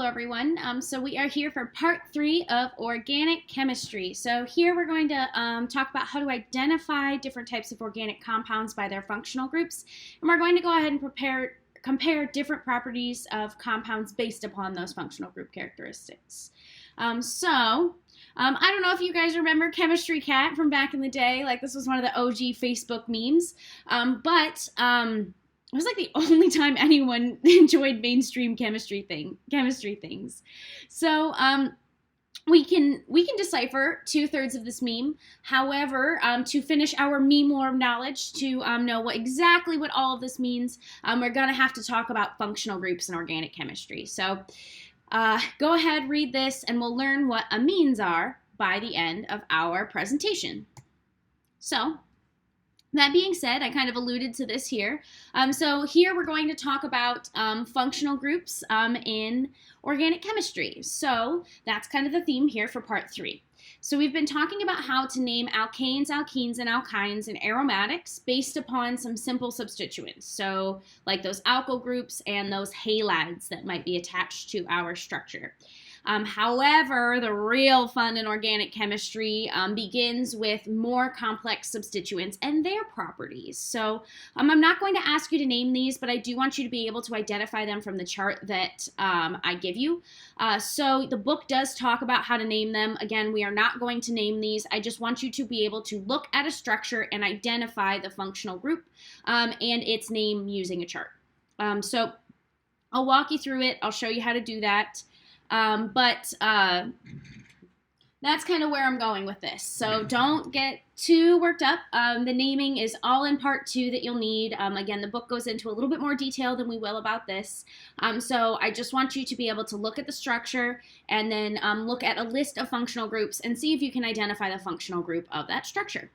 Hello everyone. So we are here for part 3 of organic chemistry. So here we're going to talk about how to identify different types of organic compounds by their functional groups. And we're going to go ahead and compare different properties of compounds based upon those functional group characteristics. I don't know if you guys remember Chemistry Cat from back in the day. Like, this was one of the OG Facebook memes. It was like the only time anyone enjoyed mainstream chemistry things. So we can decipher 2/3 of this meme. However, to finish our meme lore knowledge, to know exactly what all of this means, we're gonna have to talk about functional groups in organic chemistry. So go ahead, read this, and we'll learn what amines are by the end of our presentation. So, that being said, I kind of alluded to this here. So here we're going to talk about functional groups in organic chemistry. So that's kind of the theme here for part 3. So we've been talking about how to name alkanes, alkenes, and alkynes and aromatics based upon some simple substituents. So like those alkyl groups and those halides that might be attached to our structure. However, the real fun in organic chemistry begins with more complex substituents and their properties. So I'm not going to ask you to name these, but I do want you to be able to identify them from the chart that I give you. So the book does talk about how to name them. Again, we are not going to name these. I just want you to be able to look at a structure and identify the functional group and its name using a chart. So I'll walk you through it. I'll show you how to do that. That's kind of where I'm going with this. So don't get too worked up. The naming is all in part 2 that you'll need. Again, the book goes into a little bit more detail than we will about this. So I just want you to be able to look at the structure and then look at a list of functional groups and see if you can identify the functional group of that structure.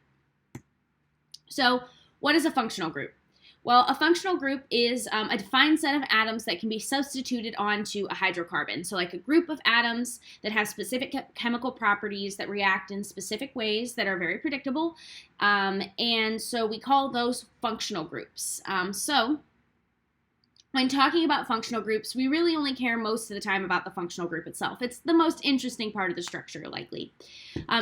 So what is a functional group? Well, a functional group is a defined set of atoms that can be substituted onto a hydrocarbon. So like a group of atoms that have specific chemical properties that react in specific ways that are very predictable. And so we call those functional groups. So when talking about functional groups, we really only care most of the time about the functional group itself. It's the most interesting part of the structure, likely.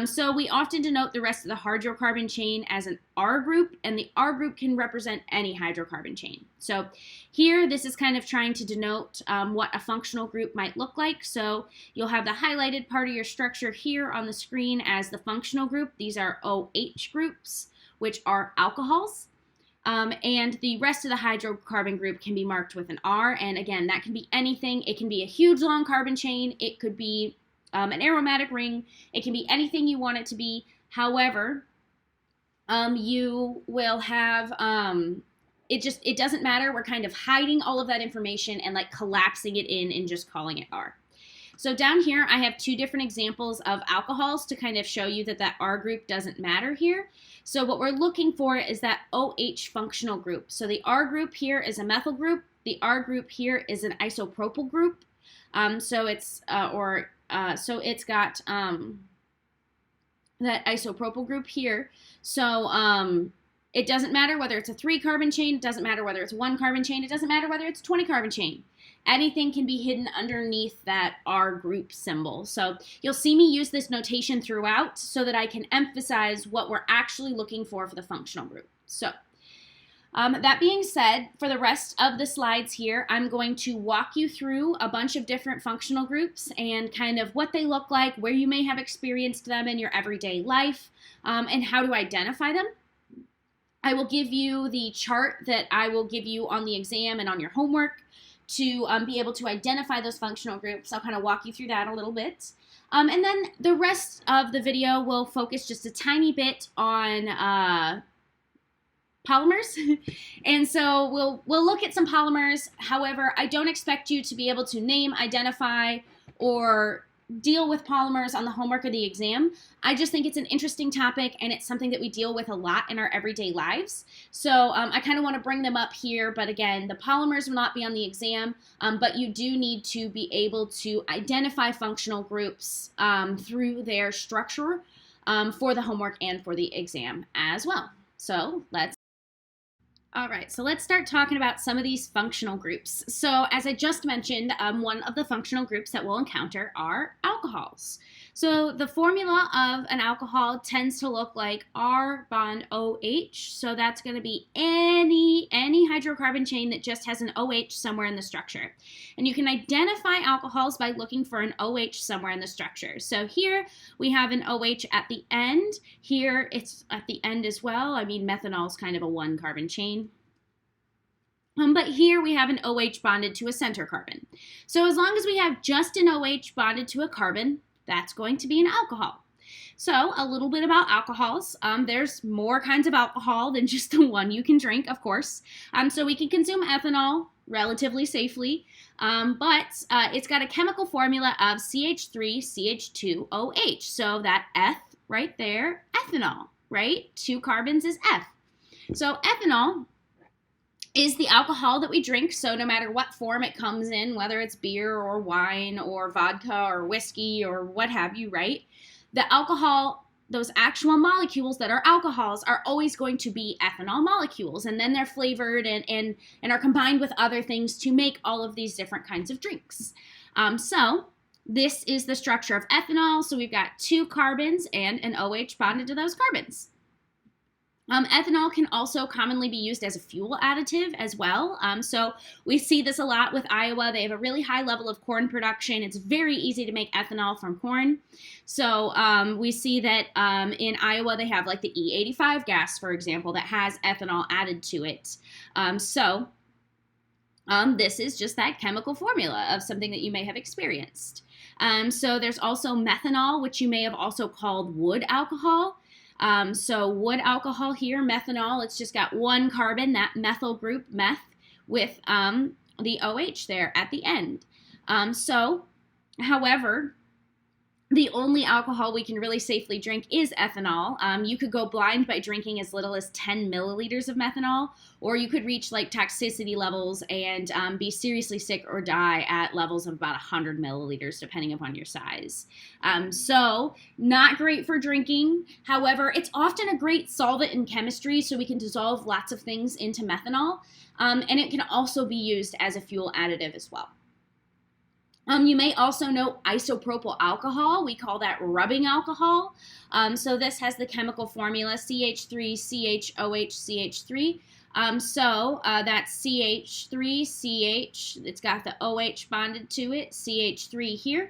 So we often denote the rest of the hydrocarbon chain as an R group, and the R group can represent any hydrocarbon chain. So here, this is kind of trying to denote what a functional group might look like. So you'll have the highlighted part of your structure here on the screen as the functional group. These are OH groups, which are alcohols. And the rest of the hydrocarbon group can be marked with an R, and again, that can be anything. It can be a huge long carbon chain, it could be an aromatic ring, it can be anything you want it to be. However, you will have, it doesn't matter. We're kind of hiding all of that information and like collapsing it in and just calling it R. So down here, I have 2 different examples of alcohols to kind of show you that R group doesn't matter here. So what we're looking for is that OH functional group. So the R group here is a methyl group. The R group here is an isopropyl group. So it's got that isopropyl group here. So it doesn't matter whether it's a 3-carbon chain. It doesn't matter whether it's a 1-carbon chain. It doesn't matter whether it's a 20-carbon chain. Anything can be hidden underneath that R group symbol. So you'll see me use this notation throughout so that I can emphasize what we're actually looking for the functional group. So that being said, for the rest of the slides here, I'm going to walk you through a bunch of different functional groups and kind of what they look like, where you may have experienced them in your everyday life, and how to identify them. I will give you the chart that I will give you on the exam and on your homework to be able to identify those functional groups. I'll kind of walk you through that a little bit. And then the rest of the video will focus just a tiny bit on polymers. And so we'll look at some polymers. However, I don't expect you to be able to name, identify, or deal with polymers on the homework or the exam. I just think it's an interesting topic, and it's something that we deal with a lot in our everyday lives. So I kind of want to bring them up here, but again, the polymers will not be on the exam, but you do need to be able to identify functional groups through their structure for the homework and for the exam as well. So let's All right, so let's start talking about some of these functional groups. So as I just mentioned, one of the functional groups that we'll encounter are alcohols. So the formula of an alcohol tends to look like R bond OH. So that's going to be any hydrocarbon chain that just has an OH somewhere in the structure. And you can identify alcohols by looking for an OH somewhere in the structure. So here we have an OH at the end. Here it's at the end as well. I mean, methanol is kind of a one carbon chain. But here we have an OH bonded to a center carbon. So as long as we have just an OH bonded to a carbon, that's going to be an alcohol. So a little bit about alcohols. There's more kinds of alcohol than just the one you can drink, of course. So we can consume ethanol relatively safely, but it's got a chemical formula of CH3CH2OH. So that F right there, ethanol, right? 2 carbons is F. So ethanol is the alcohol that we drink, so no matter what form it comes in, whether it's beer or wine or vodka or whiskey or what have you, right? The alcohol, those actual molecules that are alcohols are always going to be ethanol molecules, and then they're flavored and are combined with other things to make all of these different kinds of drinks. So this is the structure of ethanol. So we've got 2 carbons and an OH bonded to those carbons. Ethanol can also commonly be used as a fuel additive as well. So we see this a lot with Iowa. They have a really high level of corn production. It's very easy to make ethanol from corn. So we see that in Iowa they have like the E85 gas, for example, that has ethanol added to it. This is just that chemical formula of something that you may have experienced. So there's also methanol, which you may have also called wood alcohol. So wood alcohol here, methanol, it's just got 1 carbon, that methyl group, meth, with the OH there at the end. However, the only alcohol we can really safely drink is ethanol. You could go blind by drinking as little as 10 milliliters of methanol, or you could reach like toxicity levels and be seriously sick or die at levels of about 100 milliliters, depending upon your size. So not great for drinking. However, it's often a great solvent in chemistry, so we can dissolve lots of things into methanol, and it can also be used as a fuel additive as well. You may also know isopropyl alcohol. We call that rubbing alcohol. So this has the chemical formula CH3CHOHCH3. That's CH3CH. It's got the OH bonded to it, CH3 here.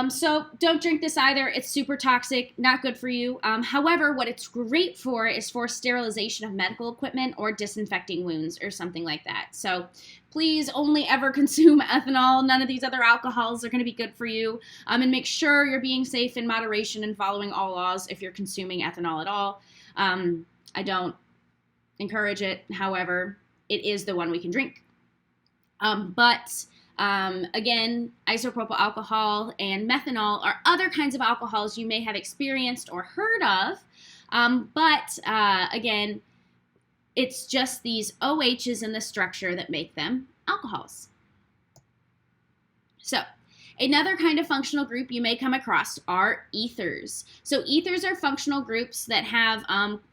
So don't drink this either. It's super toxic, not good for you. However, what it's great for is for sterilization of medical equipment or disinfecting wounds or something like that. So please only ever consume ethanol. None of these other alcohols are going to be good for you. And make sure you're being safe in moderation and following all laws if you're consuming ethanol at all. I don't encourage it. However, it is the one we can drink. Again, isopropyl alcohol and methanol are other kinds of alcohols you may have experienced or heard of. Again, it's just these OHs in the structure that make them alcohols. So another kind of functional group you may come across are ethers. So ethers are functional groups that have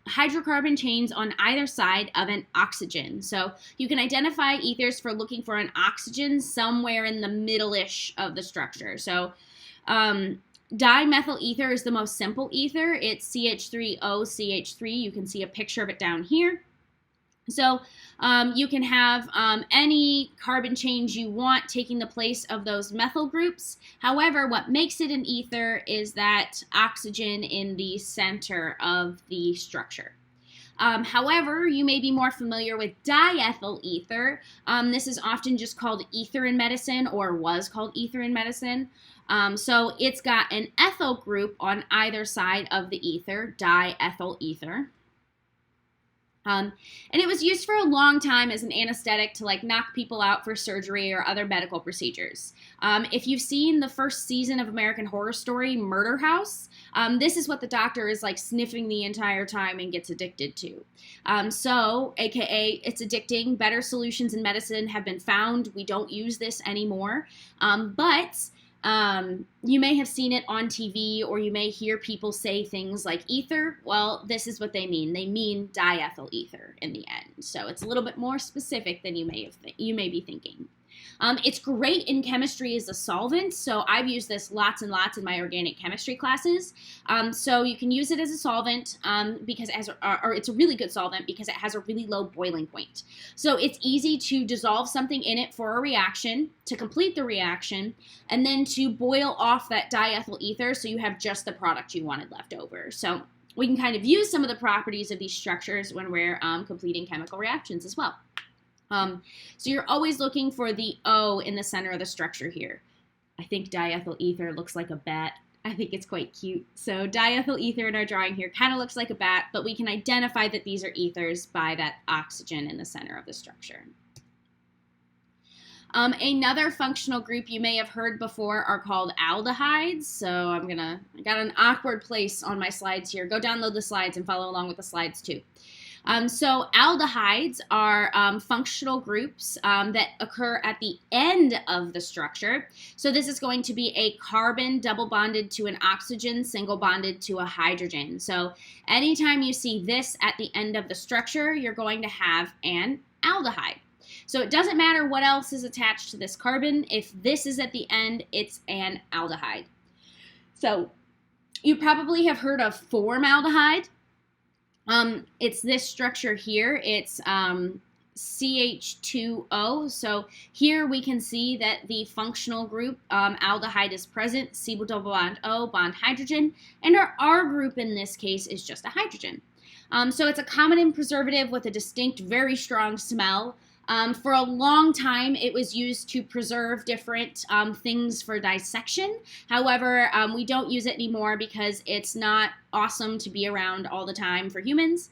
hydrocarbon chains on either side of an oxygen. So you can identify ethers for looking for an oxygen somewhere in the middle-ish of the structure. So dimethyl ether is the most simple ether. It's CH3OCH3. You can see a picture of it down here. So you can have any carbon chains you want taking the place of those methyl groups. However, what makes it an ether is that oxygen in the center of the structure. However, you may be more familiar with diethyl ether. This is often just called ether in medicine, or was called ether in medicine. So it's got an ethyl group on either side of the ether, diethyl ether. And it was used for a long time as an anesthetic to like knock people out for surgery or other medical procedures. If you've seen the first season of American Horror Story, Murder House, this is what the doctor is like sniffing the entire time and gets addicted to. AKA it's addicting. Better solutions in medicine have been found. We don't use this anymore. You may have seen it on TV, or you may hear people say things like ether. Well, this is what they mean. They mean diethyl ether in the end. So it's a little bit more specific than you may be thinking. It's great in chemistry as a solvent, so I've used this lots and lots in my organic chemistry classes. So you can use it as a solvent because it's a really good solvent because it has a really low boiling point. So it's easy to dissolve something in it for a reaction, to complete the reaction, and then to boil off that diethyl ether so you have just the product you wanted left over. So we can kind of use some of the properties of these structures when we're completing chemical reactions as well. So you're always looking for the O in the center of the structure here. I think diethyl ether looks like a bat. I think it's quite cute. So diethyl ether in our drawing here kind of looks like a bat, but we can identify that these are ethers by that oxygen in the center of the structure. Another functional group you may have heard before are called aldehydes. So I got an awkward place on my slides here. Go download the slides and follow along with the slides too. So aldehydes are functional groups that occur at the end of the structure. So this is going to be a carbon double bonded to an oxygen, single bonded to a hydrogen. So anytime you see this at the end of the structure, you're going to have an aldehyde. So it doesn't matter what else is attached to this carbon. If this is at the end, it's an aldehyde. So you probably have heard of formaldehyde. It's this structure here. It's CH2O. So here we can see that the functional group aldehyde is present, C double bond O, bond hydrogen, and our R group in this case is just a hydrogen. So it's a common preservative with a distinct, very strong smell. For a long time, it was used to preserve different things for dissection. However, we don't use it anymore because it's not awesome to be around all the time for humans.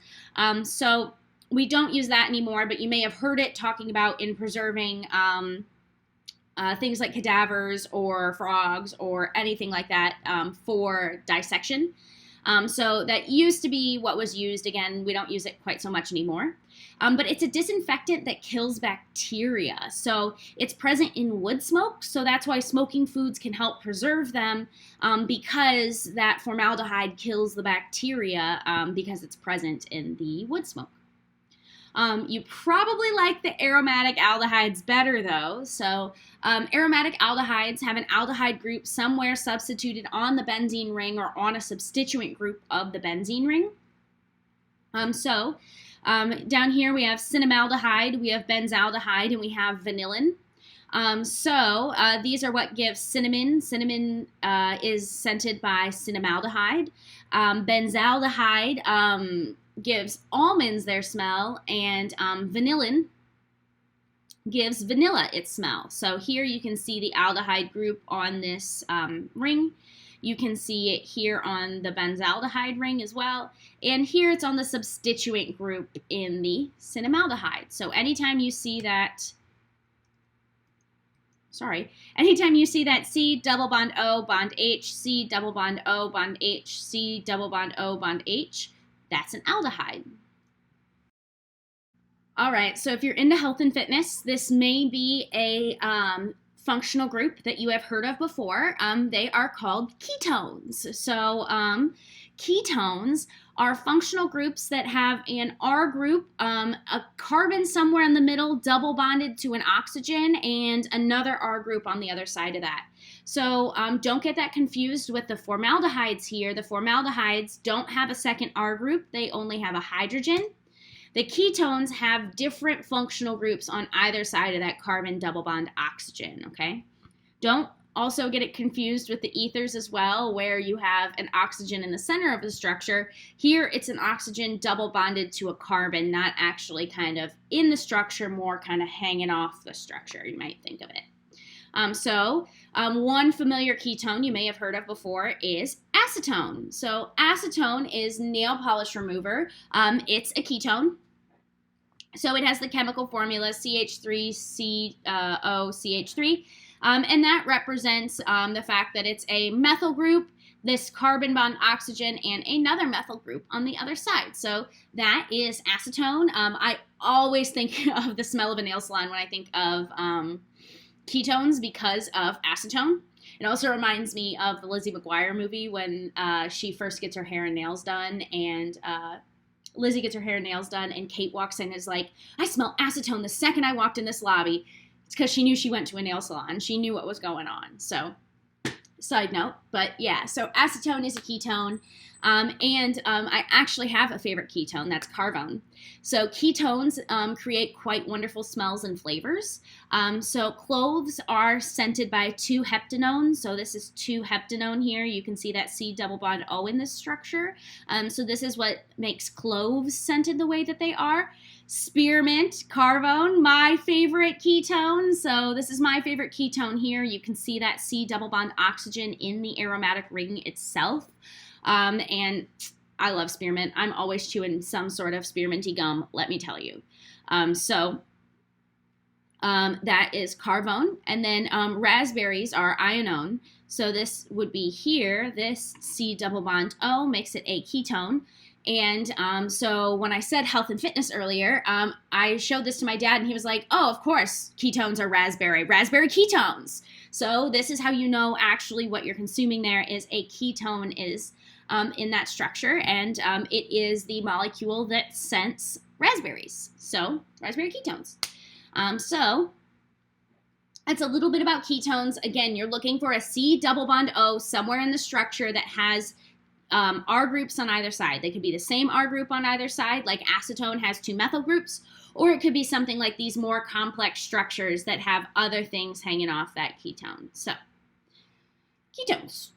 So we don't use that anymore, but you may have heard it talking about in preserving things like cadavers or frogs or anything like that for dissection. So that used to be what was used. Again, we don't use it quite so much anymore. But it's a disinfectant that kills bacteria. So it's present in wood smoke. So that's why smoking foods can help preserve them because that formaldehyde kills the bacteria because it's present in the wood smoke. You probably like the aromatic aldehydes better though. So aromatic aldehydes have an aldehyde group somewhere substituted on the benzene ring or on a substituent group of the benzene ring. Down here we have cinnamaldehyde, we have benzaldehyde, and we have vanillin. These are what gives cinnamon. Cinnamon is scented by cinnamaldehyde. Benzaldehyde gives almonds their smell, and vanillin gives vanilla its smell. So here you can see the aldehyde group on this ring. You can see it here on the benzaldehyde ring as well. And here it's on the substituent group in the cinnamaldehyde. So anytime you see that C double bond O bond H, C double bond O bond H, C double bond O bond H, that's an aldehyde. All right, so if you're into health and fitness, this may be a functional group that you have heard of before. They are called ketones. So ketones are functional groups that have an R group, a carbon somewhere in the middle, double bonded to an oxygen, and another R group on the other side of that. So don't get that confused with the formaldehydes here. The formaldehydes don't have a second R group. They only have a hydrogen. The ketones have different functional groups on either side of that carbon double bond oxygen, okay? Don't also get it confused with the ethers as well, where you have an oxygen in the center of the structure. Here, it's an oxygen double bonded to a carbon, not actually kind of in the structure, more kind of hanging off the structure, you might think of it. One familiar ketone you may have heard of before is acetone. So acetone is nail polish remover. It's a ketone. So it has the chemical formula CH3COCH3, and that represents the fact that it's a methyl group, this carbon bond oxygen, and another methyl group on the other side. So that is acetone. I always think of the smell of a nail salon when I think of ketones because of acetone. It also reminds me of the Lizzie McGuire movie when she first gets her hair and nails done, and Lizzie gets her hair and nails done, and Kate walks in and is like, I smell acetone the second I walked in this lobby. It's because she knew she went to a nail salon. She knew what was going on. So, side note. But yeah, so acetone is a ketone. I actually have a favorite ketone. That's carvone. So ketones create quite wonderful smells and flavors. So cloves are scented by 2-heptanone. So this is 2-heptanone here. You can see that C double bond O in this structure. So this is what makes cloves scented the way that they are. Spearmint, carvone, my favorite ketone. So this is my favorite ketone here. You can see that C double bond oxygen in the aromatic ring itself. And I love spearmint. I'm always chewing some sort of spearminty gum, let me tell you. That is carvone. And then raspberries are ionone. So this would be here. This C double bond O makes it a ketone. And so when I said health and fitness earlier, I showed this to my dad, and he was like, oh, of course, ketones are raspberry ketones. So this is how you know actually what you're consuming there is a ketone is in that structure, and it is the molecule that scents raspberries. So raspberry ketones. So that's a little bit about ketones. Again, you're looking for a C double bond O somewhere in the structure that has R groups on either side. They could be the same R group on either side, like acetone has 2 methyl groups, or it could be something like these more complex structures that have other things hanging off that ketone. So, ketones.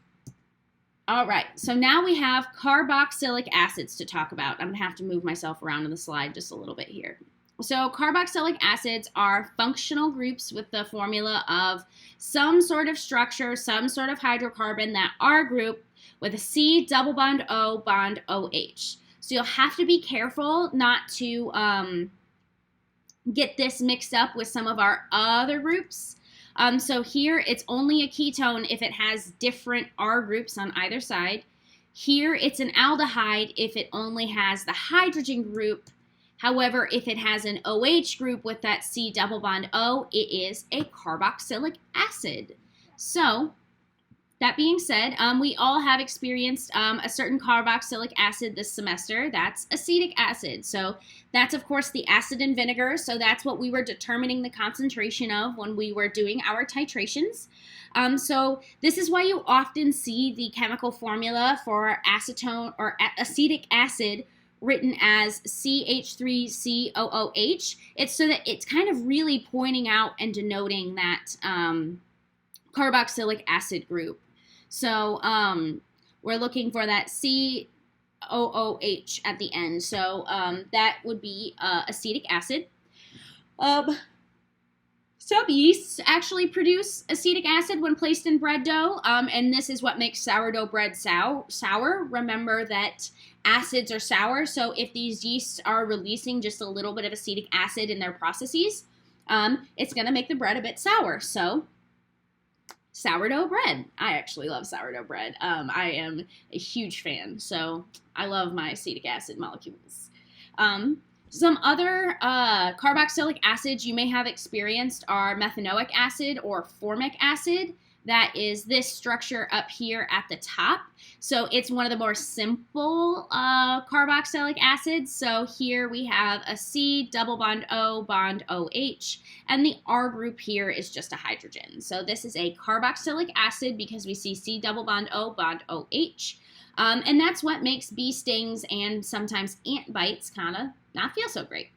All right, so now we have carboxylic acids to talk about. I'm going to have to move myself around in the slide just a little bit here. So carboxylic acids are functional groups with the formula of some sort of structure, some sort of hydrocarbon, that R group with a C double bond O bond OH. So you'll have to be careful not to get this mixed up with some of our other groups. So here it's only a ketone if it has different R groups on either side. Here it's an aldehyde if it only has the hydrogen group. However, if it has an OH group with that C double bond O, it is a carboxylic acid. So that being said, we all have experienced a certain carboxylic acid this semester. That's acetic acid. So that's, of course, the acid in vinegar. So that's what we were determining the concentration of when we were doing our titrations. So this is why you often see the chemical formula for acetone or acetic acid written as CH3COOH. It's so that it's kind of really pointing out and denoting that carboxylic acid group. So we're looking for that COOH at the end. So that would be acetic acid. Some yeasts actually produce acetic acid when placed in bread dough, and this is what makes sourdough bread sour. Remember that acids are sour, so if these yeasts are releasing just a little bit of acetic acid in their processes, it's going to make the bread a bit sour. So sourdough bread. I actually love sourdough bread. I am a huge fan, so I love my acetic acid molecules. Some other carboxylic acids you may have experienced are methanoic acid or formic acid. That is this structure up here at the top. So it's one of the more simple carboxylic acids. So here we have a C double bond O bond OH, and the R group here is just a hydrogen. So this is a carboxylic acid because we see C double bond O bond OH. And that's what makes bee stings and sometimes ant bites kind of not feel so great.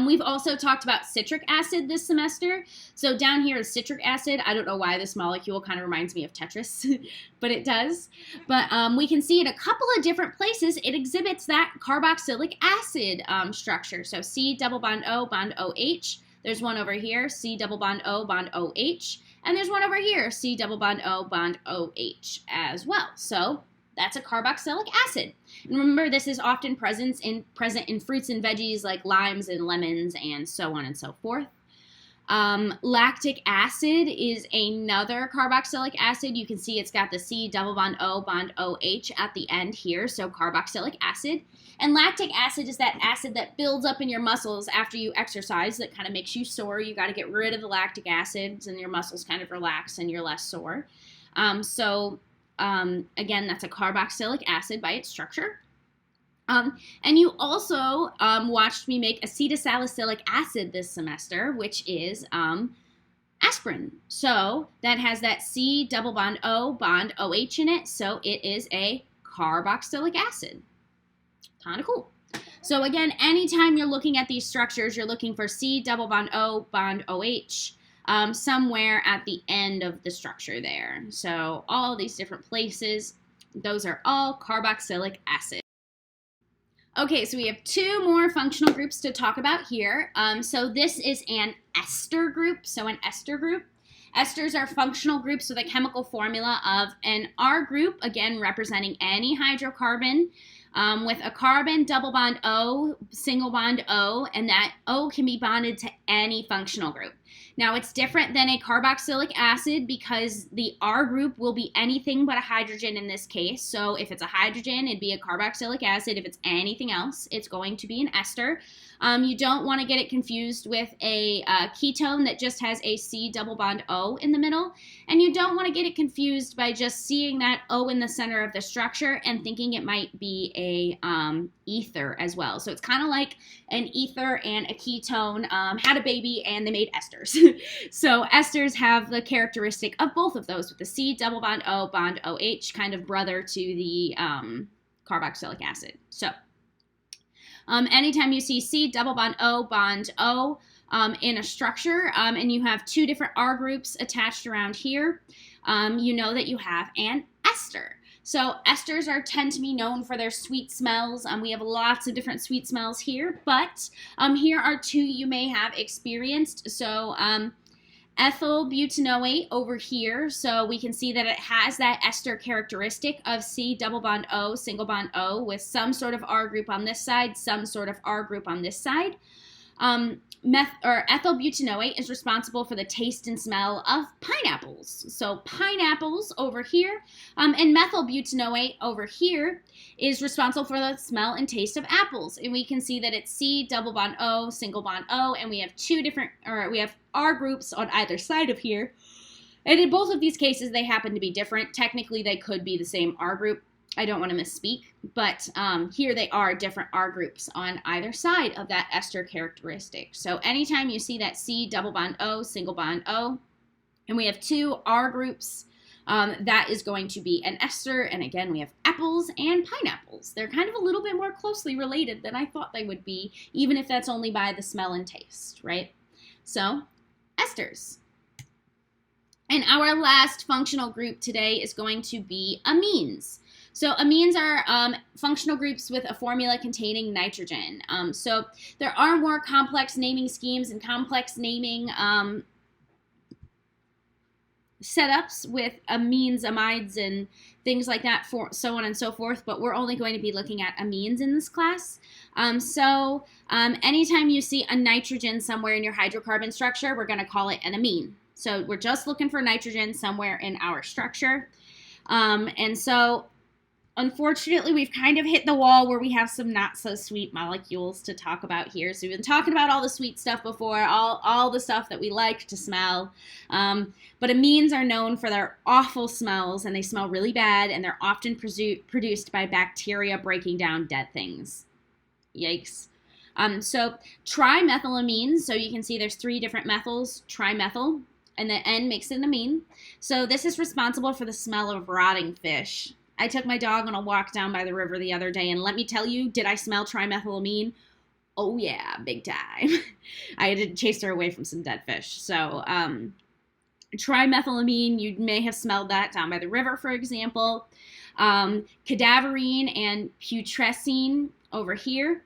We've also talked about citric acid this semester. So down here is citric acid. I don't know why this molecule kind of reminds me of Tetris, but it does. But we can see in a couple of different places it exhibits that carboxylic acid structure. So C double bond O bond OH. There's one over here, C double bond O bond OH. And there's one over here, C double bond O bond OH as well. So that's a carboxylic acid. And remember, this is often present in fruits and veggies like limes and lemons and so on and so forth. Lactic acid is another carboxylic acid. You can see it's got the C double bond OH at the end here, so carboxylic acid. And lactic acid is that acid that builds up in your muscles after you exercise that kind of makes you sore. You got to get rid of the lactic acids and your muscles kind of relax and you're less sore. Again, that's a carboxylic acid by its structure. And you also watched me make acetylsalicylic acid this semester, which is aspirin. So that has that C double bond OH in it, so it is a carboxylic acid. Kind of cool. So again, anytime you're looking at these structures, you're looking for C double bond OH somewhere at the end of the structure there. So all these different places, those are all carboxylic acid. Okay, so we have two more functional groups to talk about here. So this is an ester group. So an ester group. Esters are functional groups with a chemical formula of an R group, again representing any hydrocarbon, with a carbon double bond O, single bond O, and that O can be bonded to any functional group. Now, it's different than a carboxylic acid because the R group will be anything but a hydrogen in this case. So if it's a hydrogen, it'd be a carboxylic acid. If it's anything else, it's going to be an ester. You don't want to get it confused with a ketone that just has a C double bond O in the middle. And you don't want to get it confused by just seeing that O in the center of the structure and thinking it might be a ether as well. So it's kind of like an ether and a ketone had a baby and they made esters. So esters have the characteristic of both of those with the C double bond OH, kind of brother to the carboxylic acid. So anytime you see C double bond O in a structure and you have two different R groups attached around here, you know that you have an ester. So esters tend to be known for their sweet smells. We have lots of different sweet smells here, but here are two you may have experienced. So ethyl butanoate over here. So we can see that it has that ester characteristic of C double bond O, single bond O, with some sort of R group on this side, some sort of R group on this side. Ethyl butanoate is responsible for the taste and smell of pineapples. So pineapples over here, and methyl butanoate over here is responsible for the smell and taste of apples. And we can see that it's C double bond O, single bond O, and we have we have R groups on either side of here. And in both of these cases, they happen to be different. Technically, they could be the same R group. I don't want to misspeak, but here they are different R groups on either side of that ester characteristic. So anytime you see that C double bond O, single bond O, and we have two R groups, that is going to be an ester. And again, we have apples and pineapples. They're kind of a little bit more closely related than I thought they would be, even if that's only by the smell and taste, right? So esters. And our last functional group today is going to be amines. So amines are functional groups with a formula containing nitrogen. So there are more complex naming schemes and complex naming setups with amines, amides, and things like that, for so on and so forth, but we're only going to be looking at amines in this class. Anytime you see a nitrogen somewhere in your hydrocarbon structure, we're going to call it an amine. So we're just looking for nitrogen somewhere in our structure. Unfortunately, we've kind of hit the wall where we have some not so sweet molecules to talk about here. So we've been talking about all the sweet stuff before, all the stuff that we like to smell. But amines are known for their awful smells, and they smell really bad, and they're often produced by bacteria breaking down dead things. Yikes. So trimethylamines, so you can see there's three different methyls, trimethyl, and the N makes it an amine. So this is responsible for the smell of rotting fish. I took my dog on a walk down by the river the other day, and let me tell you, did I smell trimethylamine? Oh yeah, big time. I had to chase her away from some dead fish. So trimethylamine, you may have smelled that down by the river, for example. Cadaverine and putrescine over here.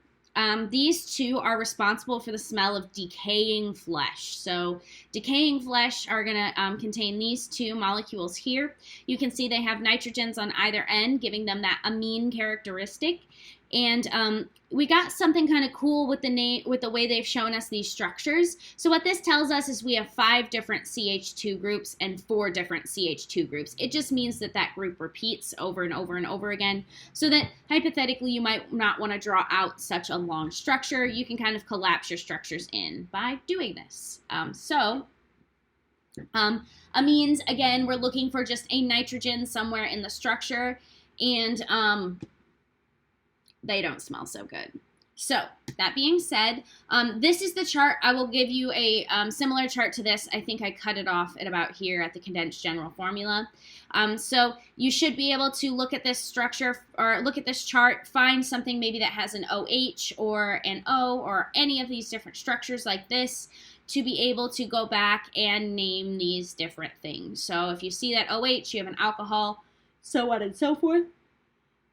These two are responsible for the smell of decaying flesh. So decaying flesh are going to contain these two molecules here. You can see they have nitrogens on either end, giving them that amine characteristic. And we got something kind of cool with the way they've shown us these structures. So what this tells us is we have 5 different CH2 groups and 4 different CH2 groups. It just means that that group repeats over and over and over again, so that hypothetically you might not want to draw out such a long structure. You can kind of collapse your structures in by doing this. Amines, again, we're looking for just a nitrogen somewhere in the structure, and they don't smell so good. So that being said, this is the chart. I will give you a similar chart to this. I think I cut it off at about here at the condensed general formula. So you should be able to look at this structure or look at this chart, find something maybe that has an OH or an O or any of these different structures like this, to be able to go back and name these different things. So if you see that OH, you have an alcohol, so on and so forth.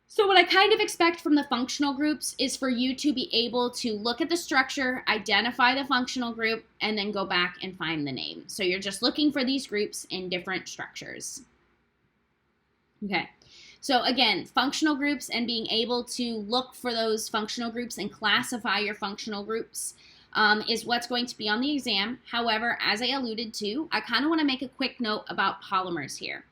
So what I kind of expect from the functional groups is for you to be able to look at the structure, identify the functional group, and then go back and find the name. So you're just looking for these groups in different structures. Okay, so again, functional groups and being able to look for those functional groups and classify your functional groups is what's going to be on the exam. However, as I alluded to, I kind of want to make a quick note about polymers here.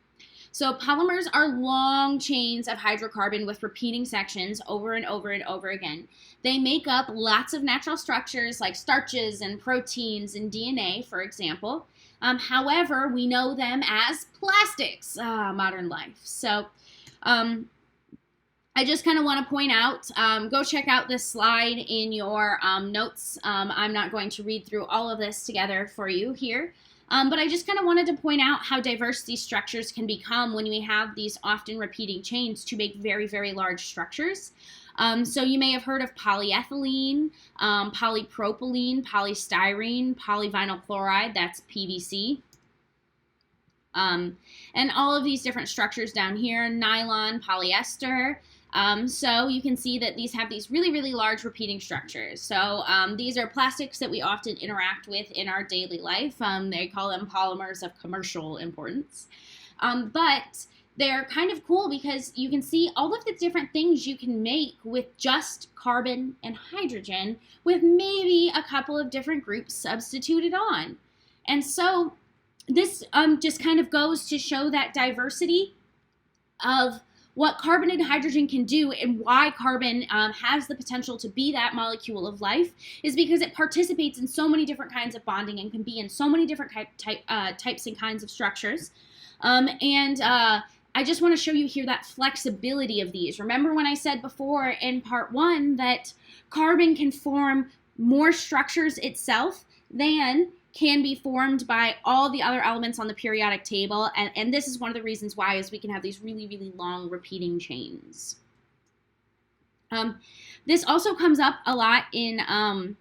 So polymers are long chains of hydrocarbon with repeating sections over and over and over again. They make up lots of natural structures like starches and proteins and DNA, for example. However, we know them as plastics, modern life. So I just kind of want to point out, go check out this slide in your notes. I'm not going to read through all of this together for you here. But I just kind of wanted to point out how diverse these structures can become when we have these often repeating chains to make very, very large structures. So you may have heard of polyethylene, polypropylene, polystyrene, polyvinyl chloride, that's PVC. And all of these different structures down here, nylon, polyester. So you can see that these have these really, really large repeating structures. So these are plastics that we often interact with in our daily life. They call them polymers of commercial importance. But they're kind of cool because you can see all of the different things you can make with just carbon and hydrogen with maybe a couple of different groups substituted on. And so this just kind of goes to show that diversity of what carbon and hydrogen can do and why carbon has the potential to be that molecule of life is because it participates in so many different kinds of bonding and can be in so many different types and kinds of structures. I just want to show you here that flexibility of these. Remember when I said before in part 1 that carbon can form more structures itself than can be formed by all the other elements on the periodic table, and this is one of the reasons why is we can have these really, really long repeating chains. This also comes up a lot in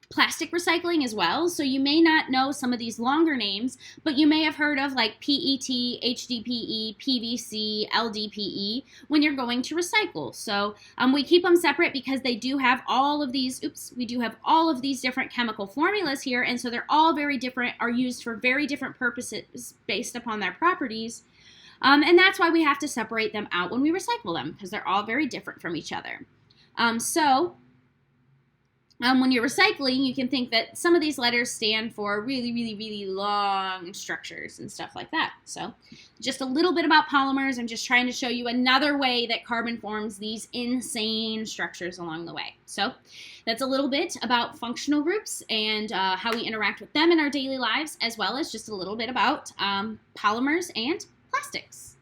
plastic recycling as well, so you may not know some of these longer names, but you may have heard of like PET, HDPE, PVC, LDPE when you're going to recycle. So we keep them separate because they do have all of these, we do have all of these different chemical formulas here, and so they're all very different, are used for very different purposes based upon their properties. And that's why we have to separate them out when we recycle them, because they're all very different from each other. When you're recycling, you can think that some of these letters stand for really, really, really long structures and stuff like that. So just a little bit about polymers. I'm just trying to show you another way that carbon forms these insane structures along the way. So that's a little bit about functional groups and how we interact with them in our daily lives, as well as just a little bit about polymers and plastics.